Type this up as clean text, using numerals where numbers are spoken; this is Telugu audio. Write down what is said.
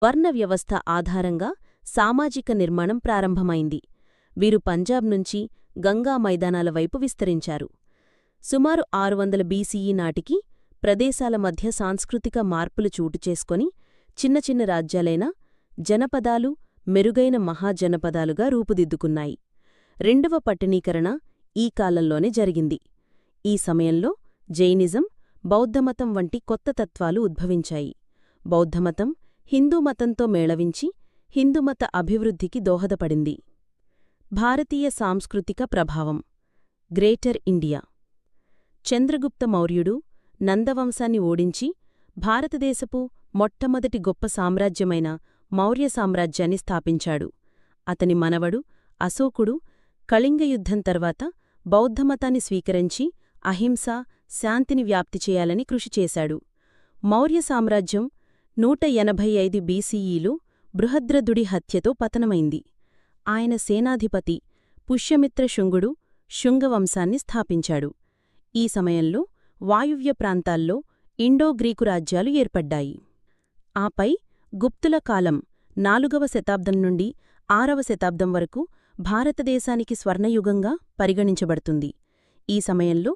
వర్ణ వ్యవస్థ ఆధారంగా సామాజిక నిర్మాణం ప్రారంభమైంది. వీరు పంజాబ్ నుంచి గంగా మైదానాల వైపు విస్తరించారు. సుమారు 600 బీసీఈ నాటికి ప్రదేశాల మధ్య సాంస్కృతిక మార్పులు చోటుచేసుకొని చిన్న చిన్న రాజ్యాలైన జనపదాలు మెరుగైన మహాజనపదాలుగా రూపుదిద్దుకున్నాయి. రెండవ పట్టణీకరణ ఈ కాలంలోనే జరిగింది. ఈ సమయంలో జైనిజం, బౌద్ధమతం వంటి కొత్త తత్వాలు ఉద్భవించాయి. బౌద్ధమతం హిందూమతంతో మేళవించి హిందూమత అభివృద్ధికి దోహదపడింది. భారతీయ సాంస్కృతిక ప్రభావం. Greater India. చంద్రగుప్త మౌర్యుడు నందవంశాన్ని ఓడించి భారతదేశపు మొట్టమొదటి గొప్ప సామ్రాజ్యమైన మౌర్య సామ్రాజ్యాన్ని స్థాపించాడు. అతని మనవడు అశోకుడు కళింగయుద్ధం తర్వాత బౌద్ధమతాన్ని స్వీకరించి అహింస, శాంతిని వ్యాప్తి చేయాలని కృషి చేశాడు. మౌర్య సామ్రాజ్యం 185 బీసీఈలో బృహద్రథుడి హత్యతో పతనమైంది. ఆయన సేనాధిపతి పుష్యమిత్ర శుంగుడు శుంగవంశాన్ని స్థాపించాడు. ఈ సమయంలో వాయువ్య ప్రాంతాల్లో ఇండో-గ్రీకు రాజ్యాలు ఏర్పడ్డాయి. ఆపై గుప్తుల కాలం 4వ శతాబ్దం నుండి 6వ శతాబ్దం వరకు భారతదేశానికి స్వర్ణయుగంగా పరిగణించబడుతుంది. ఈ సమయంలో